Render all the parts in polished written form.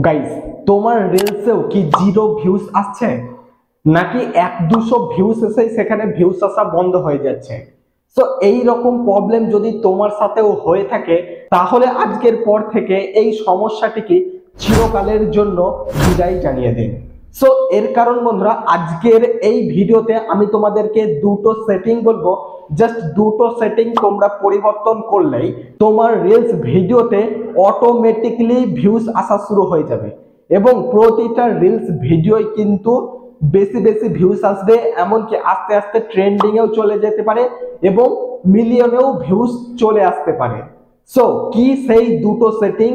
Guys, তোমার রিলসেও কি zero views আসছে, নাকি 1-200 ভিউজ এসেই সেখানে ভিউজ আসা বন্ধ হয়ে যাচ্ছে? তো এই রকম প্রবলেম যদি তোমার সাথেও হয়ে থাকে, তাহলে আজকের পর থেকে এই সমস্যাটিকে চিরকালের জন্য বিদায় জানিয়ে দিন। সো এর কারণ বন্ধুরা, আজকের এই ভিডিওতে আমি তোমাদেরকে দুটো সেটিং বলবো। জাস্ট দুটো সেটিং তোমরা পরিবর্তন করলেই তোমার রিলস ভিডিওতে অটোমেটিকলি ভিউজ আসা শুরু হয়ে যাবে, এবং প্রতিটা রিলস ভিডিওই কিন্তু বেশি বেশি ভিউজ আসবে, এমনকি আস্তে আস্তে ট্রেন্ডিং এও চলে যেতে পারে এবং মিলিয়নেও ভিউজ চলে আসতে পারে। সো কি সেই দুটো সেটিং?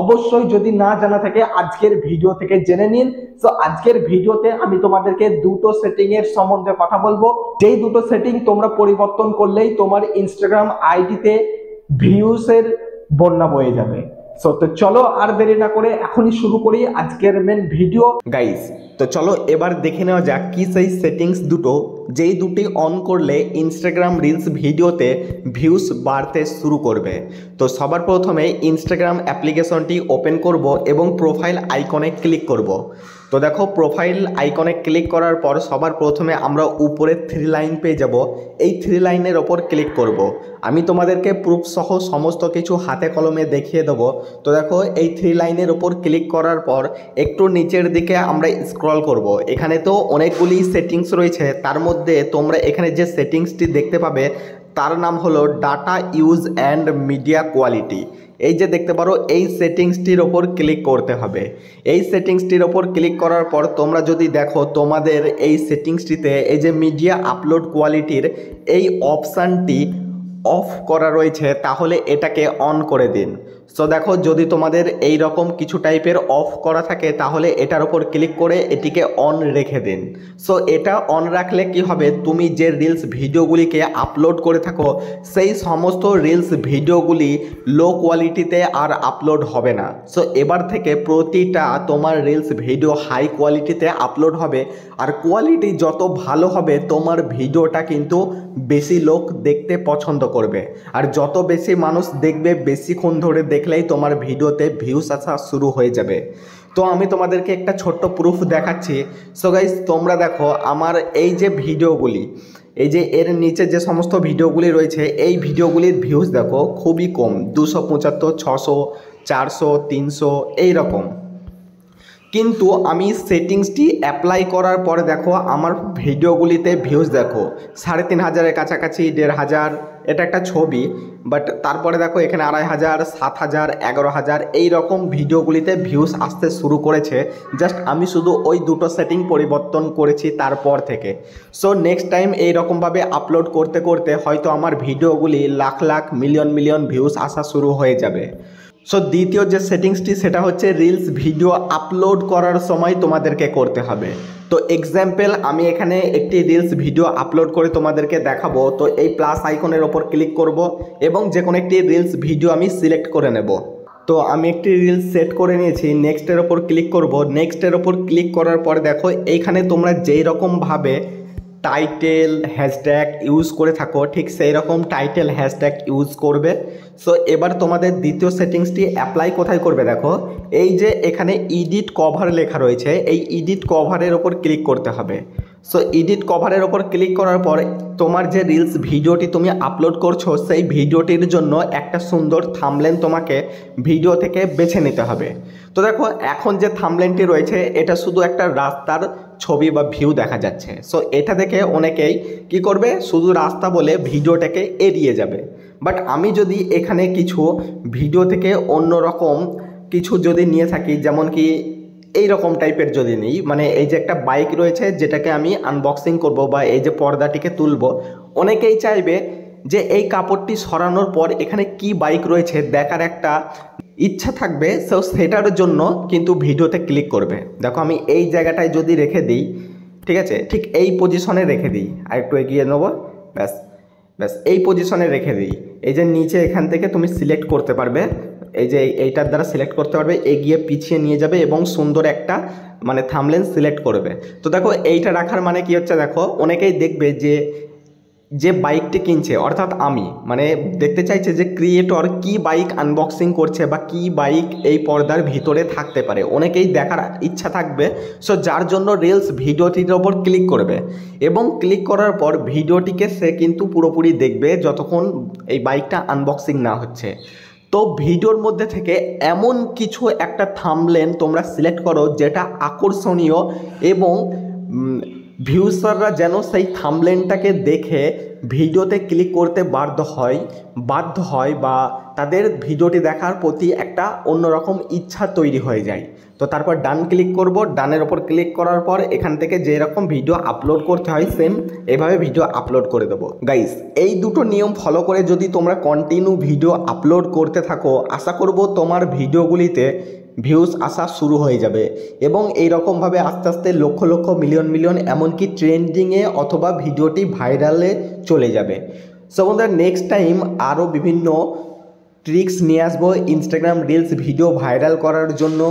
অবশ্যই যদি না জানা থাকে আজকের ভিডিও থেকে জেনে নিন। সো আজকের ভিডিওতে আমি তোমাদেরকে দুটো সেটিং এর সম্বন্ধে কথা বলবো, যেই দুটো সেটিং তোমরা পরিবর্তন করলেই তোমার ইনস্টাগ্রাম আইডিতে ভিউজ এর বন্যা বয়ে যাবে। সো তো চলো আর দেরি না করে এখনই শুরু করি আজকের মেন ভিডিও। গাইস, তো চলো এবার দেখে নেওয়া যাক কি সেই সেটিংস দুটো যেই দুটি অন করলে ইনস্টাগ্রাম রিলস ভিডিওতে ভিউজ বাড়তে শুরু করবে। তো সবার প্রথমে ইনস্টাগ্রাম অ্যাপ্লিকেশনটি ওপেন করব এবং প্রোফাইল আইকনে ক্লিক করব। তো দেখো, প্রোফাইল আইকনে ক্লিক করার পর সবার প্রথমে আমরা উপরে 3 লাইন পেয়ে যাব। এই 3 লাইনের ওপর ক্লিক করব। আমি তোমাদেরকে প্রুফ সহ সমস্ত কিছু হাতে কলমে দেখিয়ে দেবো। তো দেখো, এই 3 লাইনের ওপর ক্লিক করার পর একটু নিচের দিকে আমরা স্ক্রল করব। এখানে তো অনেকগুলি সেটিংস রয়েছে, তার মধ্যে তোমরা এখানে যে সেটিংসটি দেখতে পাবে তার নাম হলো data use and media quality. এই যে দেখতে পারো, এই সেটিংসটির ওপর ক্লিক করতে হবে। এই সেটিংসটির ওপর ক্লিক করার পর তোমরা যদি দেখো তোমাদের এই সেটিংসটিতে এই যে মিডিয়া আপলোড কোয়ালিটির এই অপশানটি অফ করা রয়েছে, তাহলে এটাকে অন করে দিন। সো দেখো, যদি তোমাদের এই রকম কিছু টাইপের অফ করা থাকে তাহলে এটার ওপর ক্লিক করে এটিকে অন রেখে দিন। সো এটা অন রাখলে কি হবে, তুমি যে রিলস ভিডিওগুলিকে আপলোড করে থাকো সেই সমস্ত রিলস ভিডিওগুলি লো কোয়ালিটিতে আর আপলোড হবে না। সো এবার থেকে প্রতিটা তোমার রিলস ভিডিও হাই কোয়ালিটিতে আপলোড হবে, আর কোয়ালিটি যত ভালো হবে তোমার ভিডিওটা কিন্তু বেশি লোক দেখতে পছন্দ করবে, আর যত বেশি মানুষ দেখবে বেশিক্ষণ ধরে দেখলেই তোমার ভিডিওতে ভিউজ আসা শুরু হয়ে যাবে। তো আমি তোমাদেরকে একটা ছোট্ট প্রুফ দেখাচ্ছি। সো গাইস, তোমরা দেখো আমার এই যে ভিডিওগুলি, এই যে এর নিচে যে সমস্ত ভিডিওগুলি রয়েছে এই ভিডিওগুলির ভিউজ দেখো খুবই কম, 275, 600, 400, 300 এই রকম। কিন্তু আমি সেটিংসটি অ্যাপ্লাই করার পরে দেখো আমার ভিডিওগুলিতে ভিউজ দেখো 3500-এর কাছাকাছি, 1500। এটা একটা ছবি, বাট তারপরে দেখো এখানে 2500, 7000, 11000 এই রকম ভিডিওগুলিতে ভিউজ আসতে শুরু করেছে। জাস্ট আমি শুধু ওই দুটো সেটিং পরিবর্তন করেছি তারপর থেকে। সো নেক্সট টাইম এইরকমভাবে আপলোড করতে করতে হয়তো আমার ভিডিওগুলি lakh lakh, million million views আসা শুরু হয়ে যাবে। সো দ্বিতীয় যে সেটিংসটি সেটা হচ্ছে রিলস ভিডিও আপলোড করার সময় তোমাদেরকে করতে হবে। তো এক্সাম্পল, আমি এখানে একটি রিলস ভিডিও আপলোড করে তোমাদেরকে দেখাবো। তো এই প্লাস আইকনের ওপর ক্লিক করব এবং যে কোনো একটি রিলস ভিডিও আমি সিলেক্ট করে নেব। তো আমি একটি রিলস সেট করে নিয়েছি, নেক্সটের ওপর ক্লিক করব। নেক্সটের ওপর ক্লিক করার পর দেখো এইখানে তোমরা যেই রকমভাবে টাইটেল হ্যাশট্যাগ ইউজ করে থাকো ঠিক সেই রকম টাইটেল হ্যাশট্যাগ ইউজ করবে। সো এবার তোমাদের দ্বিতীয় সেটিংসটি অ্যাপ্লাই কোথায় করবে, দেখো এই যে এখানে এডিট কভার লেখা রয়েছে, এই এডিট কভারের ওপর ক্লিক করতে হবে। সো এডিট কভারের ওপর ক্লিক করার পর তোমার যে রিলস ভিডিওটি তুমি আপলোড করছো সেই ভিডিওটির জন্য একটা সুন্দর থাম্বনেল তোমাকে ভিডিও থেকে বেছে নিতে হবে। তো দেখো, এখন যে থাম্বনেলটি রয়েছে এটা শুধু একটা রাস্তার ছবি বা ভিউ দেখা যাচ্ছে। সো এটা দেখে অনেকেই কি করবে, শুধু রাস্তা বলে ভিডিওটাকে এড়িয়ে যাবে। বাট আমি যদি এখানে কিছু ভিডিও থেকে অন্য রকম কিছু যদি নিয়ে থাকি, যেমন কি এই রকম টাইপের যদি নিই, মানে এই যে একটা বাইক রয়েছে যেটাকে আমি আনবক্সিং করব বা এই যে পর্দাটিকে তুলব, অনেকেই চাইবে যে এই কাপড়টি সরানোর পর এখানে কি বাইক রয়েছে দেখার একটা ইচ্ছা থাকবে। সো সেটার জন্য কিন্তু ভিডিওতে ক্লিক করবে। দেখো আমি এই জায়গাটায় যদি রেখে দিই, ঠিক আছে, ঠিক এই পজিশনে রেখে দিই, আর একটু এগিয়ে নেবো, ব্যাস ব্যাস এই পজিশনে রেখে দিই। এই যে নিচে এখান থেকে তুমি সিলেক্ট করতে পারবে, এই যে এইটার দ্বারা সিলেক্ট করতে পারবে, এগিয়ে পিছিয়ে নিয়ে যাবে এবং সুন্দর একটা মানে থাম্বনেল সিলেক্ট করবে। তো দেখো এইটা রাখার মানে কি হচ্ছে, দেখো অনেকেই দেখবে যে যে বাইকটি কিনছে অর্থাৎ আমি মানে দেখতে চাইছে যে ক্রিয়েটর কি বাইক আনবক্সিং করছে বা কি বাইক এই পর্দার ভিতরে থাকতে পারে, অনেকেই দেখার ইচ্ছা থাকবে। সো যার জন্য রিলস ভিডিওটির ওপর ক্লিক করবে এবং ক্লিক করার পর ভিডিওটিকে সে কিন্তু পুরোপুরি দেখবে যতক্ষণ এই বাইকটা আনবক্সিং না হচ্ছে। তো ভিডিওর মধ্যে থেকে এমন কিছু একটা থাম্বনেল তোমরা সিলেক্ট করো যেটা আকর্ষণীয় এবং ভিউসাররা যেন সেই থাম্বনেলটাকে দেখে ভিডিওতে ক্লিক করতে বাধ্য হয় বা তাদের ভিডিওটি দেখার প্রতি একটা অন্যরকম ইচ্ছা তৈরি হয়ে যায়। তো তারপর ডান ক্লিক করব, ডানের ওপর ক্লিক করার পর এখান থেকে যেরকম ভিডিও আপলোড করতে হয় সেম এভাবে ভিডিও আপলোড করে দেবো। গাইস, এই দুটো নিয়ম ফলো করে যদি তোমরা কন্টিনিউ ভিডিও আপলোড করতে থাকো, আশা করব তোমার ভিডিওগুলিতে ভিউজ আসা শুরু হয়ে যাবে এবং এই রকমভাবে আস্তে আস্তে লক্ষ লক্ষ মিলিয়ন এমনকি ট্রেন্ডিংয়ে অথবা ভিডিওটি ভাইরালে চলে যাবে। সো বন্ধুরা, নেক্সট টাইম আরও বিভিন্ন ট্রিক্স নিয়ে আসবো ইনস্টাগ্রাম রিলস ভিডিও ভাইরাল করার জন্য।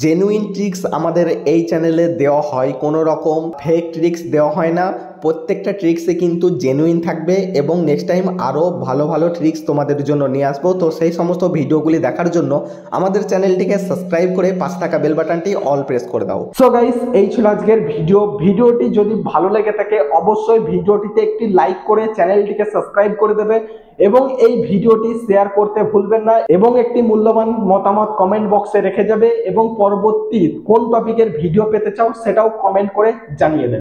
জেনুইন ট্রিক্স আমাদের এই চ্যানেলে দেওয়া হয়, কোনো রকম ফেক ট্রিক্স দেওয়া হয় না। প্রত্যেকটা ট্রিক্সে কিন্তু জেনুইন থাকবে এবং নেক্সট টাইম আরও ভালো ভালো ট্রিক্স তোমাদের জন্য নিয়ে আসবো। তো সেই সমস্ত ভিডিওগুলি দেখার জন্য আমাদের চ্যানেলটিকে সাবস্ক্রাইব করে পাশে থাকা বেল বাটনটি অল প্রেস করে দাও। সো গাইস, এই ছিল আজকের ভিডিওটি যদি ভালো লেগে থাকে অবশ্যই ভিডিওটিতে একটি লাইক করে চ্যানেলটিকে সাবস্ক্রাইব করে দেবে এবং এই ভিডিওটি শেয়ার করতে ভুলবেন না এবং একটি মূল্যবান মতামত কমেন্ট বক্সে রেখে যাবে এবং পরবর্তী কোন টপিকের ভিডিও পেতে চাও সেটাও কমেন্ট করে জানিয়ে দেবে।